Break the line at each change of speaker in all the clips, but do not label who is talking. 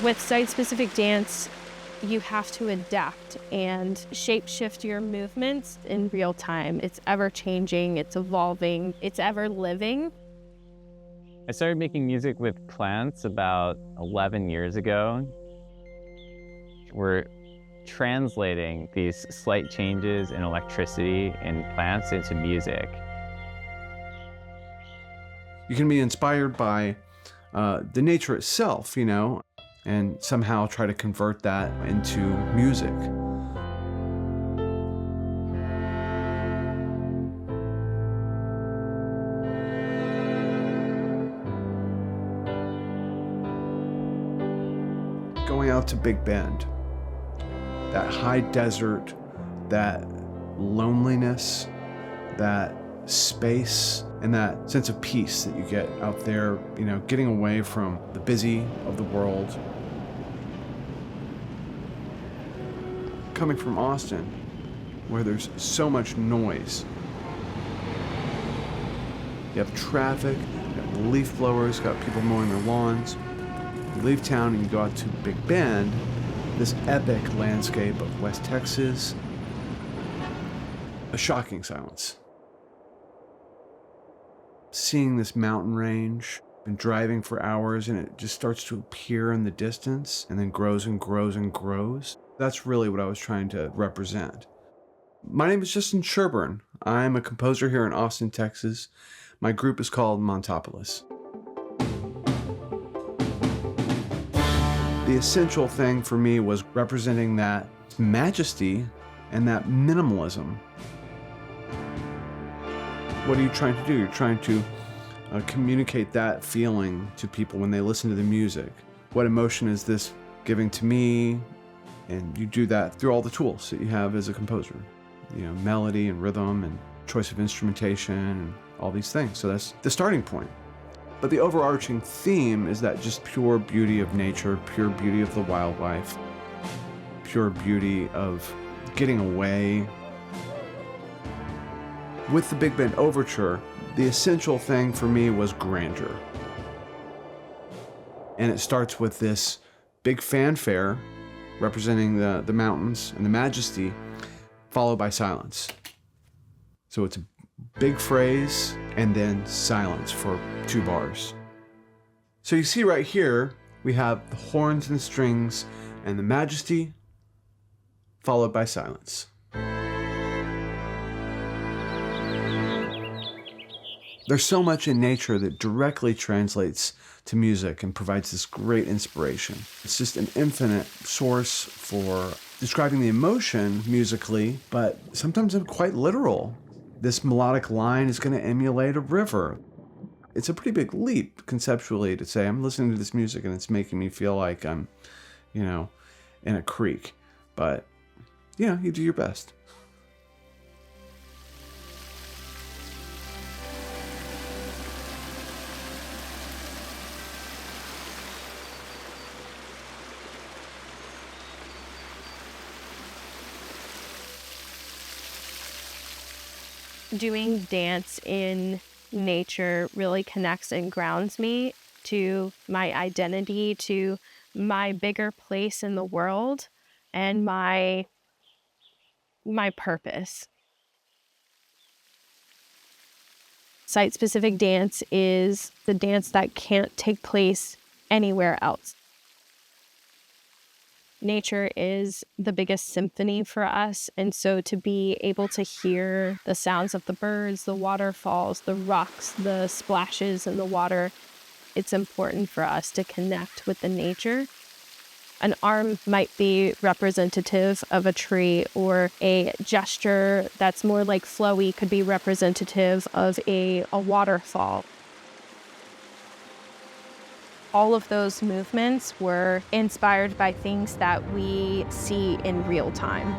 With site-specific dance, you have to adapt and shape-shift your movements in real time. It's ever-changing, it's evolving, it's ever-living.
I started making music with plants about 11 years ago. We're translating these slight changes in electricity in plants into music.
You can be inspired by the nature itself, and somehow try to convert that into music. Going out to Big Bend, that high desert, that loneliness, that space, and that sense of peace that you get out there, getting away from the busy of the world. Coming from Austin, where there's so much noise. You have traffic, you have leaf blowers, you got people mowing their lawns. You leave town and you go out to Big Bend, this epic landscape of West Texas. A shocking silence. Seeing this mountain range, been driving for hours, and it just starts to appear in the distance and then grows and grows and grows. That's really what I was trying to represent. My name is Justin Sherburne. I'm a composer here in Austin, Texas. My group is called Montopolis. The essential thing for me was representing that majesty and that minimalism. What are you trying to do? You're trying to communicate that feeling to people when they listen to the music. What emotion is this giving to me? And you do that through all the tools that you have as a composer. Melody and rhythm and choice of instrumentation and all these things. So that's the starting point. But the overarching theme is that just pure beauty of nature, pure beauty of the wildlife, pure beauty of getting away. With the Big Bend Overture, the essential thing for me was grandeur. And it starts with this big fanfare representing the mountains and the majesty, followed by silence. So it's a big phrase and then silence for 2 bars. So you see right here, we have the horns and strings and the majesty, followed by silence. There's so much in nature that directly translates to music and provides this great inspiration. It's just an infinite source for describing the emotion musically, but sometimes I'm quite literal. This melodic line is going to emulate a river. It's a pretty big leap conceptually to say I'm listening to this music and it's making me feel like I'm, in a creek. But, you do your best.
Doing dance in nature really connects and grounds me to my identity, to my bigger place in the world, and my purpose. Site-specific dance is the dance that can't take place anywhere else. Nature is the biggest symphony for us, and so to be able to hear the sounds of the birds, the waterfalls, the rocks, the splashes in the water, it's important for us to connect with the nature. An arm might be representative of a tree, or a gesture that's more like flowy could be representative of a waterfall. All of those movements were inspired by things that we see in real time.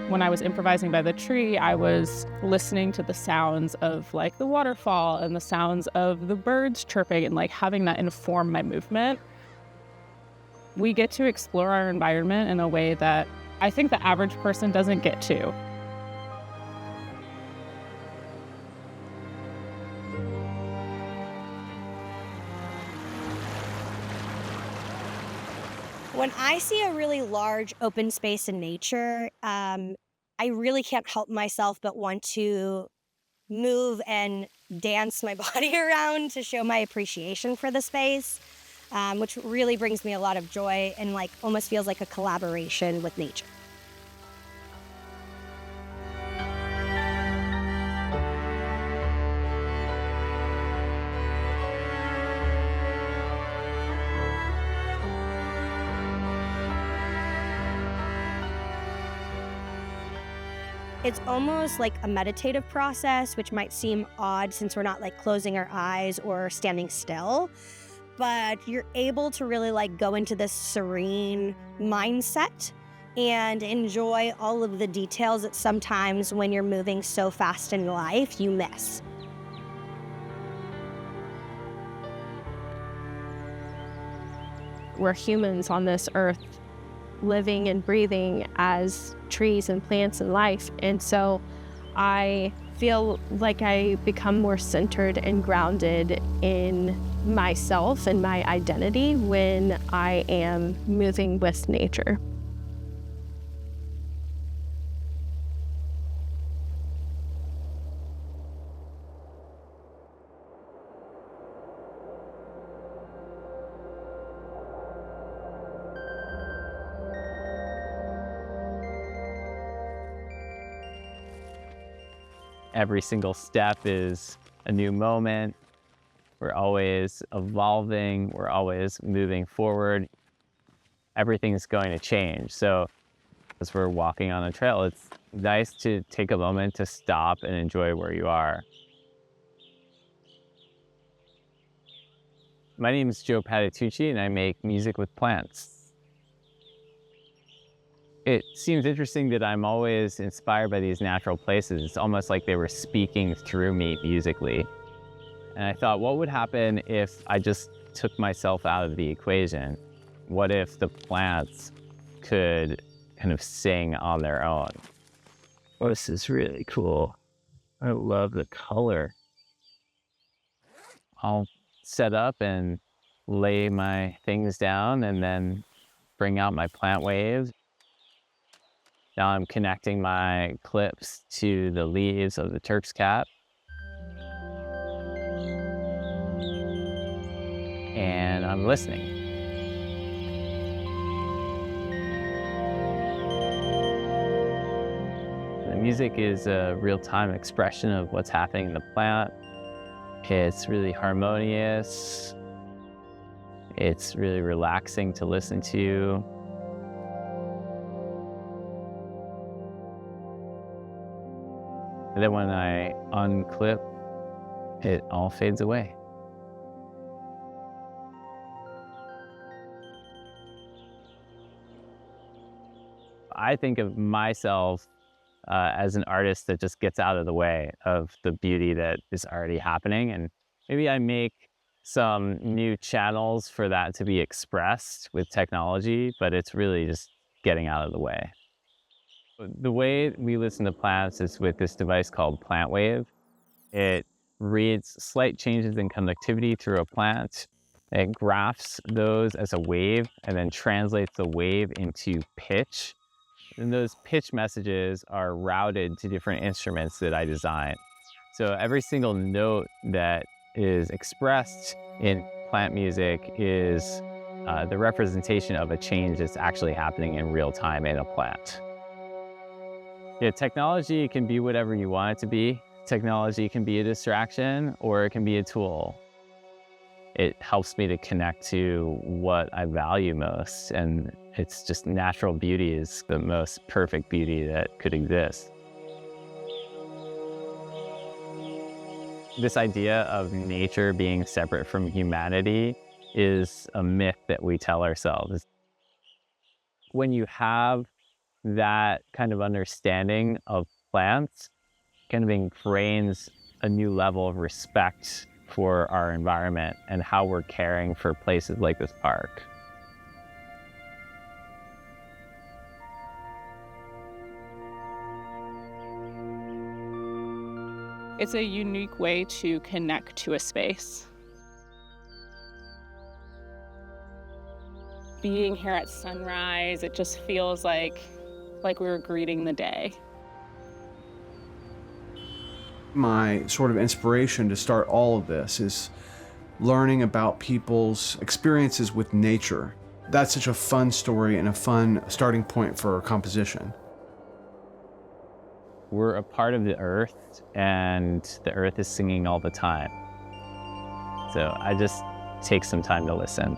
When I was improvising by the tree, I was listening to the sounds of the waterfall and the sounds of the birds chirping and having that inform my movement. We get to explore our environment in a way that I think the average person doesn't get to.
When I see a really large open space in nature, I really can't help myself but want to move and dance my body around to show my appreciation for the space, which really brings me a lot of joy and like almost feels like a collaboration with nature. It's almost like a meditative process, which might seem odd since we're not like closing our eyes or standing still, but you're able to really like go into this serene mindset and enjoy all of the details that sometimes when you're moving so fast in life, you miss.
We're humans on this earth living and breathing as trees and plants and life. And so I feel like I become more centered and grounded in myself and my identity when I am moving with nature.
Every single step is a new moment. We're always evolving. We're always moving forward. Everything's going to change. So as we're walking on a trail, it's nice to take a moment to stop and enjoy where you are. My name is Joe Patitucci, and I make music with plants. It seems interesting that I'm always inspired by these natural places. It's almost like they were speaking through me musically. And I thought, what would happen if I just took myself out of the equation? What if the plants could kind of sing on their own? Oh, this is really cool. I love the color. I'll set up and lay my things down and then bring out my plant waves. Now I'm connecting my clips to the leaves of the Turk's cap. And I'm listening. The music is a real-time expression of what's happening in the plant. It's really harmonious. It's really relaxing to listen to. And then when I unclip, it all fades away. I think of myself as an artist that just gets out of the way of the beauty that is already happening. And maybe I make some new channels for that to be expressed with technology, but it's really just getting out of the way. The way we listen to plants is with this device called Plant Wave. It reads slight changes in conductivity through a plant. It graphs those as a wave and then translates the wave into pitch. And those pitch messages are routed to different instruments that I design. So every single note that is expressed in plant music is the representation of a change that's actually happening in real time in a plant. Yeah, technology can be whatever you want it to be. Technology can be a distraction or it can be a tool. It helps me to connect to what I value most, and it's just natural beauty is the most perfect beauty that could exist. This idea of nature being separate from humanity is a myth that we tell ourselves. When you have that kind of understanding of plants, kind of ingrains a new level of respect for our environment and how we're caring for places like this park.
It's a unique way to connect to a space. being here at sunrise, it just feels like we were greeting the day.
My sort of inspiration to start all of this is learning about people's experiences with nature. That's such a fun story and a fun starting point for composition.
We're a part of the earth, and the earth is singing all the time. So I just take some time to listen.